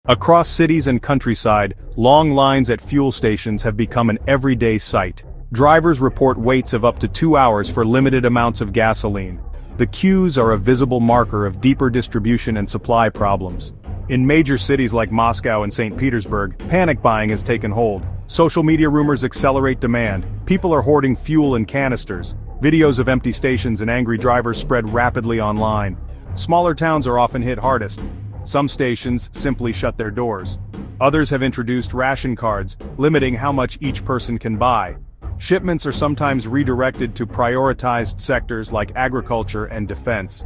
Across cities and countryside, long lines at fuel stations have become an everyday sight. Drivers report waits of up to 2 hours for limited amounts of gasoline. The queues are a visible marker of deeper distribution and supply problems. In major cities like Moscow and St. Petersburg, panic buying has taken hold. Social media rumors accelerate demand. People are hoarding fuel in canisters. Videos of empty stations and angry drivers spread rapidly online. Smaller towns are often hit hardest. Some stations simply shut their doors. Others have introduced ration cards, limiting how much each person can buy. Shipments are sometimes redirected to prioritized sectors like agriculture and defense.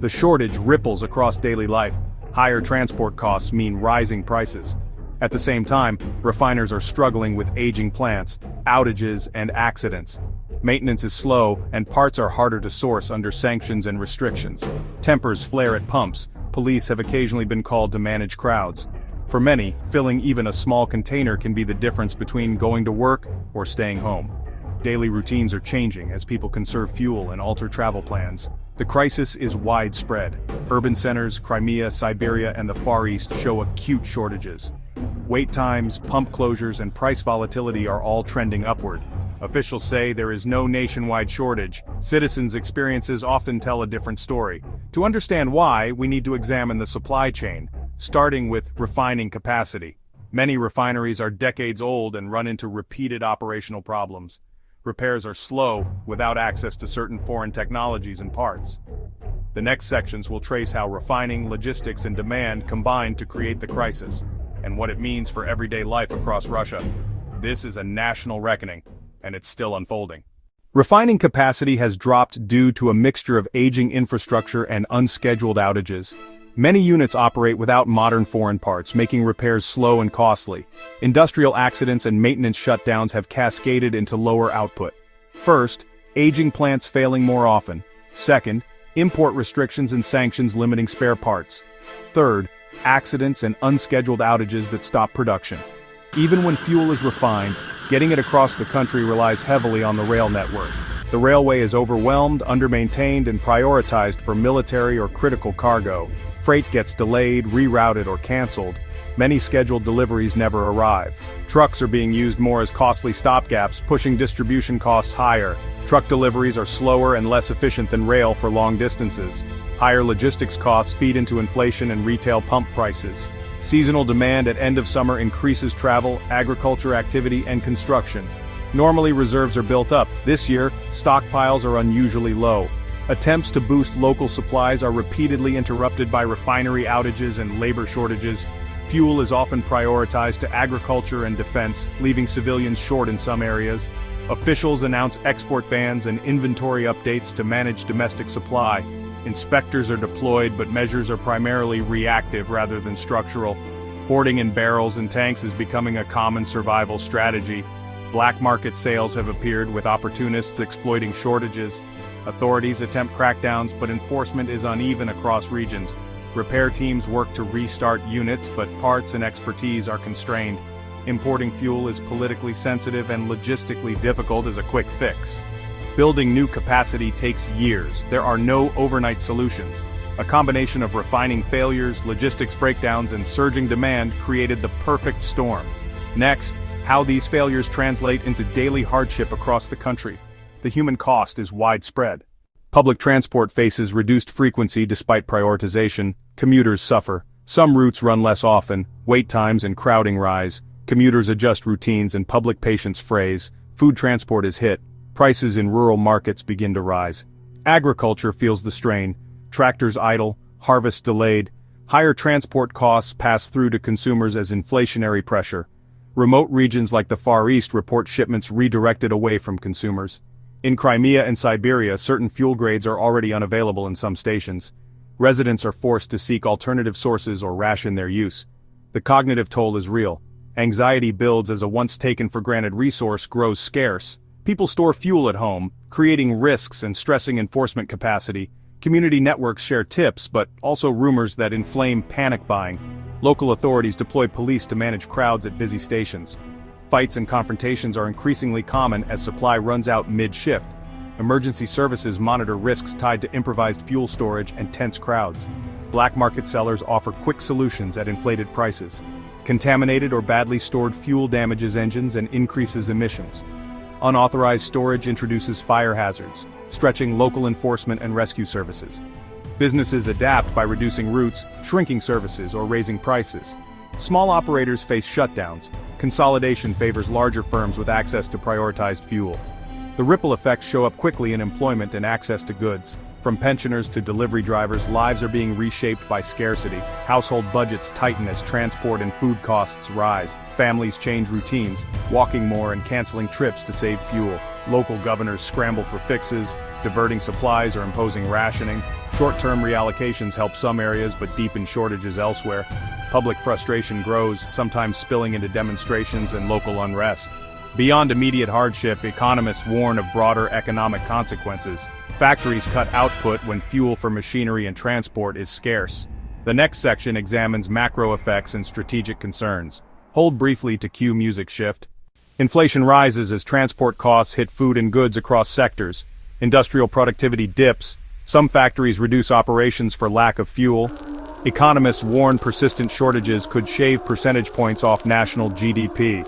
The shortage ripples across daily life. Higher transport costs mean rising prices. At the same time, refiners are struggling with aging plants, outages, and accidents. Maintenance is slow, and parts are harder to source under sanctions and restrictions. Tempers flare at pumps. Police have occasionally been called to manage crowds. For many, filling even a small container can be the difference between going to work or staying home. Daily routines are changing as people conserve fuel and alter travel plans. The crisis is widespread. Urban centers, Crimea, Siberia, and the Far East show acute shortages. Wait times, pump closures, and price volatility are all trending upward. Officials say there is no nationwide shortage. Citizens' experiences often tell a different story. To understand why, we need to examine the supply chain, starting with refining capacity. Many refineries are decades old and run into repeated operational problems. Repairs are slow, without access to certain foreign technologies and parts. The next sections will trace how refining, logistics, and demand combine to create the crisis, and what it means for everyday life across Russia. This is a national reckoning, and it's still unfolding. Refining capacity has dropped due to a mixture of aging infrastructure and unscheduled outages. Many units operate without modern foreign parts, making repairs slow and costly. Industrial accidents and maintenance shutdowns have cascaded into lower output. First, aging plants failing more often. Second, import restrictions and sanctions limiting spare parts. Third, accidents and unscheduled outages that stop production. Even when fuel is refined, getting it across the country relies heavily on the rail network. The railway is overwhelmed, undermaintained, and prioritized for military or critical cargo. Freight gets delayed, rerouted, or canceled. Many scheduled deliveries never arrive. Trucks are being used more as costly stopgaps, pushing distribution costs higher. Truck deliveries are slower and less efficient than rail for long distances. Higher logistics costs feed into inflation and retail pump prices. Seasonal demand at end of summer increases travel, agriculture activity, and construction. Normally reserves are built up. This year, stockpiles are unusually low. Attempts to boost local supplies are repeatedly interrupted by refinery outages and labor shortages. Fuel is often prioritized to agriculture and defense, leaving civilians short in some areas. Officials announce export bans and inventory updates to manage domestic supply. Inspectors are deployed, but measures are primarily reactive rather than structural. Hoarding in barrels and tanks is becoming a common survival strategy. Black market sales have appeared, with opportunists exploiting shortages. Authorities attempt crackdowns, but enforcement is uneven across regions. Repair teams work to restart units, but parts and expertise are constrained. Importing fuel is politically sensitive and logistically difficult as a quick fix. Building new capacity takes years. There are no overnight solutions. A combination of refining failures, logistics breakdowns, and surging demand created the perfect storm. Next, how these failures translate into daily hardship across the country. The human cost is widespread. Public transport faces reduced frequency despite prioritization. Commuters suffer. Some routes run less often. Wait times and crowding rise. Commuters adjust routines and public patience frays. Food transport is hit. Prices in rural markets begin to rise. Agriculture feels the strain. Tractors idle, harvests delayed. Higher transport costs pass through to consumers as inflationary pressure. Remote regions like the Far East report shipments redirected away from consumers. In Crimea and Siberia, certain fuel grades are already unavailable in some stations. Residents are forced to seek alternative sources or ration their use. The cognitive toll is real. Anxiety builds as a once-taken-for-granted resource grows scarce. People store fuel at home, creating risks and stressing enforcement capacity. Community networks share tips, but also rumors that inflame panic buying. Local authorities deploy police to manage crowds at busy stations. Fights and confrontations are increasingly common as supply runs out mid-shift. Emergency services monitor risks tied to improvised fuel storage and tense crowds. black market sellers offer quick solutions at inflated prices. Contaminated or badly stored fuel damages engines and increases emissions. Unauthorized storage introduces fire hazards, stretching local enforcement and rescue services. Businesses adapt by reducing routes, shrinking services, or raising prices. Small operators face shutdowns. Consolidation favors larger firms with access to prioritized fuel. The ripple effects show up quickly in employment and access to goods. From pensioners to delivery drivers, lives are being reshaped by scarcity. Household budgets tighten as transport and food costs rise. Families change routines, walking more and canceling trips to save fuel. Local governors scramble for fixes, diverting supplies or imposing rationing. Short-term reallocations help some areas but deepen shortages elsewhere. Public frustration grows, sometimes spilling into demonstrations and local unrest. Beyond immediate hardship, economists warn of broader economic consequences. Factories cut output when fuel for machinery and transport is scarce. The next section examines macro effects and strategic concerns. Hold briefly to cue music shift. Inflation rises as transport costs hit food and goods across sectors. Industrial productivity dips. Some factories reduce operations for lack of fuel. Economists warn persistent shortages could shave percentage points off national GDP.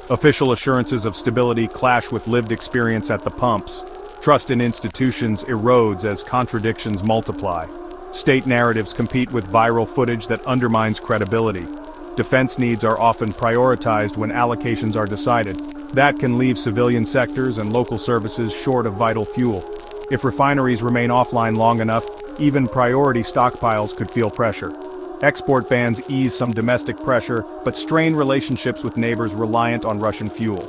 Official assurances of stability clash with lived experience at the pumps. Trust in institutions erodes as contradictions multiply. State narratives compete with viral footage that undermines credibility. Defense needs are often prioritized when allocations are decided. That can leave civilian sectors and local services short of vital fuel. If refineries remain offline long enough, even priority stockpiles could feel pressure. Export bans ease some domestic pressure, but strain relationships with neighbors reliant on Russian fuel.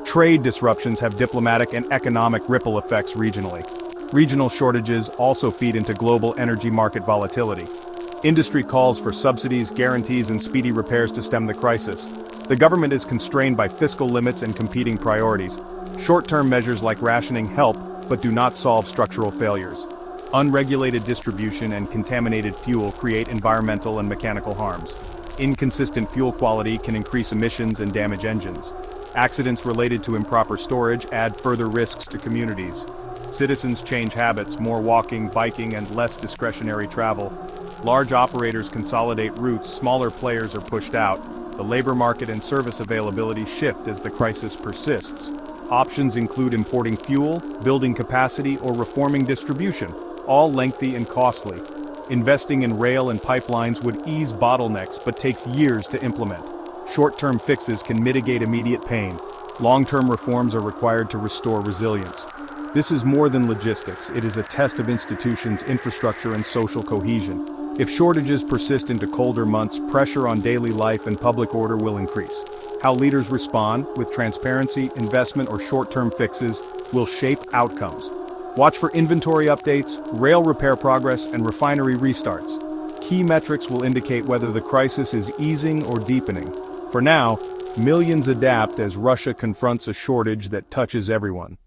Trade disruptions have diplomatic and economic ripple effects regionally. Regional shortages also feed into global energy market volatility. Industry calls for subsidies, guarantees, and speedy repairs to stem the crisis. The government is constrained by fiscal limits and competing priorities. Short-term measures like rationing help, but do not solve structural failures. Unregulated distribution and contaminated fuel create environmental and mechanical harms. Inconsistent fuel quality can increase emissions and damage engines. Accidents related to improper storage add further risks to communities. Citizens change habits, more walking, biking, and less discretionary travel. Large operators consolidate routes, smaller players are pushed out. The labor market and service availability shift as the crisis persists. Options include importing fuel, building capacity, or reforming distribution, all lengthy and costly. Investing in rail and pipelines would ease bottlenecks but takes years to implement. Short-term fixes can mitigate immediate pain. Long-term reforms are required to restore resilience. This is more than logistics, it is a test of institutions, infrastructure, and social cohesion. If shortages persist into colder months, pressure on daily life and public order will increase. How leaders respond, with transparency, investment, or short-term fixes, will shape outcomes. Watch for inventory updates, rail repair progress, and refinery restarts. Key metrics will indicate whether the crisis is easing or deepening. For now, millions adapt as Russia confronts a shortage that touches everyone.